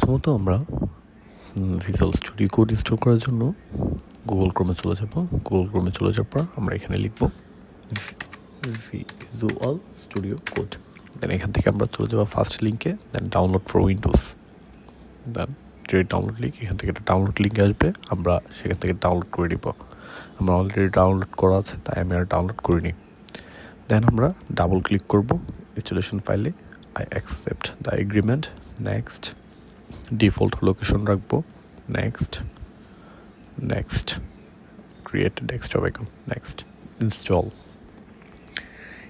প্রথমত আমরা visual studio code install করার জন্য গুগল ক্রোমে চলে যাব। গুগল ক্রোমে চলে যাওয়ার পর আমরা এখানে লিখব ভিজুয়াল স্টুডিও কোড। দেন এখান থেকে আমরা চলে যাবো ফার্স্ট লিঙ্কে, then download for Windows. Then direct download link, এখান থেকে একটা ডাউনলোড লিঙ্ক আসবে, আমরা সেখান থেকে ডাউনলোড করে নিব। আমার অলরেডি ডাউনলোড করা আছে, তাই আমি আর ডাউনলোড করিনি। দেন আমরা ডাবল ক্লিক করব ইনস্টলেশন ফাইলে। I accept the agreement, next. Default location রাখবো, next next. Create desktop account, next.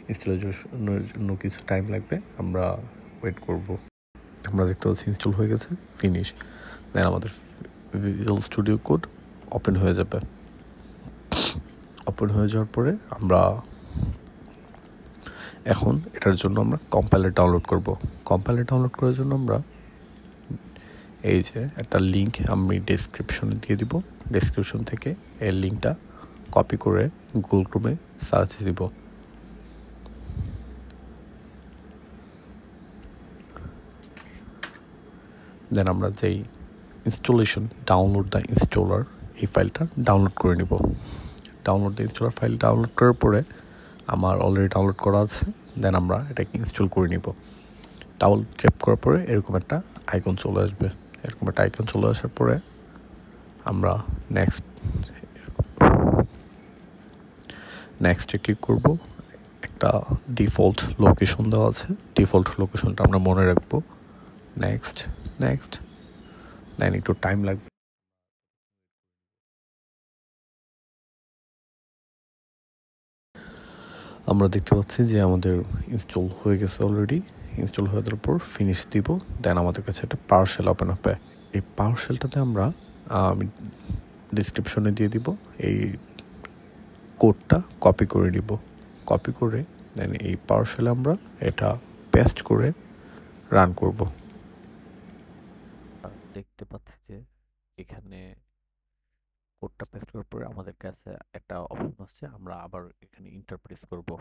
ইনস্টলেশনের জন্য কিছু টাইম লাগবে, আমরা ওয়েট করব। আমরা দেখতে পাচ্ছি ইনস্টল হয়ে গেছে, ফিনিশ। দেন আমাদের ভিজুয়াল স্টুডিও কোড ওপেন হয়ে যাবে। ওপেন হয়ে যাওয়ার পরে আমরা এখন এটার জন্য আমরা কম্পাইলার ডাউনলোড করব। কম্পাইলার ডাউনলোড করার জন্য আমরা এই যে একটা লিঙ্ক আমি ডেসক্রিপশনে দিয়ে দিব, ডেসক্রিপশন থেকে এই লিঙ্কটা কপি করে গুগল ক্রোমে সার্চ দিব। দেন আমরা যেই ইনস্টলেশন ডাউনলোড দ্য ইনস্টলার, এই ফাইলটা ডাউনলোড করে নিব। Download the installer file download করার পরে আমার অলরেডি ডাউনলোড করা আছে, দেন আমরা এটাকে ইনস্টল করে নিব। ডাবল ট্যাপ করার পরে এরকম একটা আইকন চলে আসবে। এরকম একটা আইকন চলে আসার পরে আমরা নেক্সটে ক্লিক করব। একটা ডিফল্ট লোকেশন দেওয়া আছে, ডিফল্ট লোকেশনটা আমরা মনে রাখবো। Next next. দেন একটু টাইম লাগবে। আমরা দেখতে পাচ্ছি যে আমাদের ইনস্টল হয়ে গেছে অলরেডি। ইনস্টল হয়ে যাওয়ার পর ফিনিশ দিব। দেন আমাদের কাছে একটা পাওয়ারশেল ওপেন হবে। এই পাওয়ারশেলটাতে আমরা ডিসক্রিপশনে দিয়ে দিব, এই কোডটা কপি করে নিব। কপি করে দেন এই পাওয়ারশেলে আমরা এটা পেস্ট করে রান করব। দেখতে পাচ্ছি যে এখানে কোডটা পেস্ট করার পরে আমাদের কাছে একটা অপশন আসছে, আমরা আবার এখানে ইন্টারপ্রেস করব।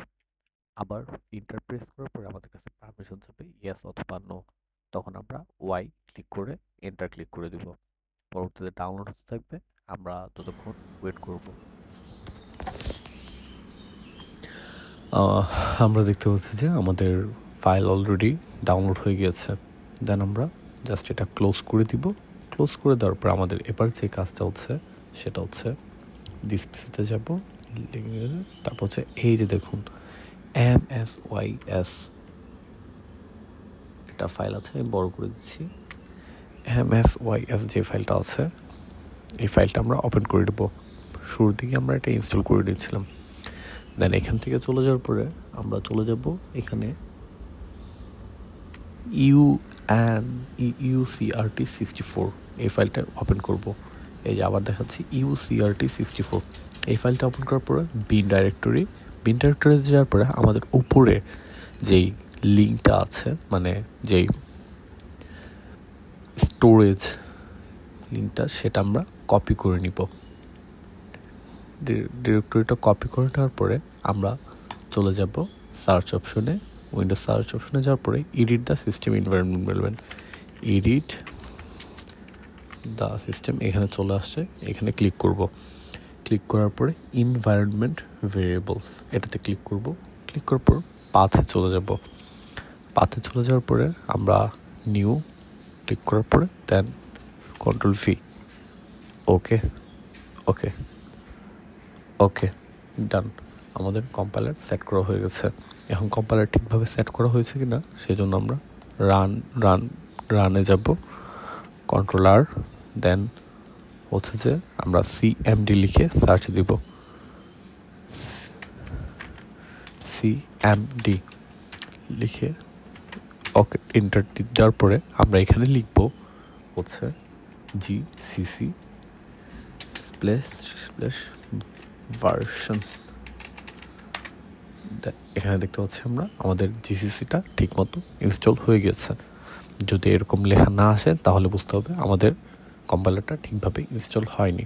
আবার ইন্টারপ্রেস করার পরে আমাদের কাছে পারমিশন যাবে ইয়েস অথবা নো। তখন আমরা ওয়াই ক্লিক করে এন্টার ক্লিক করে দিব। পরবর্তীতে ডাউনলোড হতে থাকবে, আমরা ততক্ষণ ওয়েট করব। আমরা দেখতে পাচ্ছি যে আমাদের ফাইল অলরেডি ডাউনলোড হয়ে গিয়েছে। দেন আমরা জাস্ট এটা ক্লোজ করে দিব। ক্লোজ করে দেওয়ার পর আমাদের এবার যে কাজটা হচ্ছে সেটা হচ্ছে ডিসপ্লেতে যাব, তারপর হচ্ছে এই যে দেখুন MSYS একটা ফাইল আছে, আমি বড় করে দিচ্ছি। MSYS যে ফাইলটা আছে, এই ফাইলটা আমরা ওপেন করে দেবো। শুরুর দিকে আমরা এটা ইনস্টল করে দিয়েছিলাম। দেন এখান থেকে চলে যাওয়ার পরে আমরা চলে যাব এখানে UCRT64 এই ফাইলটা ওপেন করব। এই যে আবার দেখাচ্ছি UCRT64 এই ফাইলটা ওপেন করার পরে বিন ডাইরেক্টরি যাওয়ার পরে আমাদের উপরে যেই লিঙ্কটা আছে, মানে যেই স্টোরেজ লিঙ্কটা, সেটা আমরা কপি করে নিব। ডিরেক্টরিটা কপি করে নেওয়ার পরে আমরা চলে যাব সার্চ অপশনে। উইন্ডোজ সার্চ অপশনে যাওয়ার পরে এডিট দ্য সিস্টেম এনভায়রনমেন্ট বলবেন, এডিট দ্য সিস্টেম, এখানে চলে আসছে, এখানে ক্লিক করব। ক্লিক করার পরে এনভায়রনমেন্ট ভেরিয়েবলস এটাতে ক্লিক করব। ক্লিক করার পর পাথে চলে যাব। পাথে চলে যাওয়ার পরে আমরা নিউ ক্লিক করার পরে দেন কন্ট্রোল ভি। ওকে ওকে ওকে ডান। আমাদের কম্পাইলার সেট করা হয়ে গেছে। এখন কম্পাইলার ঠিকভাবে সেট করা হয়েছে কিনা সেই জন্য আমরা রানে যাব, কন্ট্রোল আর, দেন হচ্ছে যে আমরা CMD লিখে সার্চ দিব। CMD লিখে ওকে এন্টার দেওয়ার পরে আমরা এখানে লিখব হচ্ছে GCC ভার্সন। এখানে দেখতে পাচ্ছি আমরা আমাদের GCCটা ঠিক মতো ইনস্টল হয়ে গেছে। যদি এরকম লেখা না আসে তাহলে বুঝতে হবে আমাদের কম্পাইলারটা ঠিকভাবে ইনস্টল হয়নি।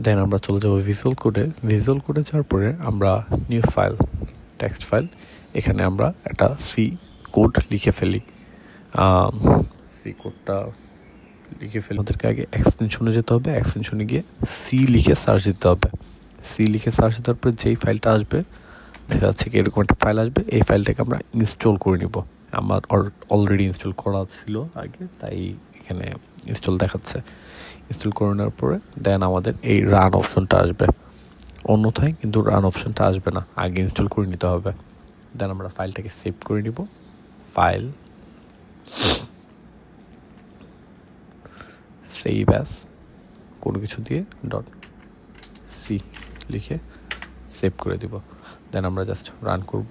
দেন আমরা চলে যাব ভিজুয়াল কোডে যাওয়ার পরে আমরা নিউ ফাইল, টেক্সট ফাইল, এখানে আমরা একটা C কোড লিখে ফেলি। সি কোডটা লিখে ফেলে আমাদেরকে আগে এক্সটেনশনে যেতে হবে, এক্সটেনশনে গিয়ে সি লিখে সার্চ দিতে হবে। সি লিখে সার্চ দেওয়ার পরে যেই ফাইলটা আসবে, দেখা যাচ্ছে কি এরকম একটা ফাইল আসবে, এই ফাইলটাকে আমরা ইনস্টল করে নিব। আমার অলরেডি ইনস্টল করা ছিল আগে, তাই এখানে ইনস্টল দেখাচ্ছে। ইনস্টল করে নেওয়ার পরে দেন আমাদের এই রান অপশনটা আসবে, অন্যথায় কিন্তু রান অপশনটা আসবে না, আগে ইনস্টল করে নিতে হবে। দেন আমরা ফাইলটাকে সেভ করে নিব। ফাইল সেভ অ্যাস কোনো কিছু দিয়ে .c লিখে সেভ করে দিব। দেন আমরা জাস্ট রান করব।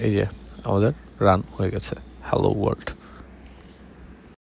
এই যে আমাদের রান হয়ে গেছে, হ্যালো ওয়ার্ল্ড।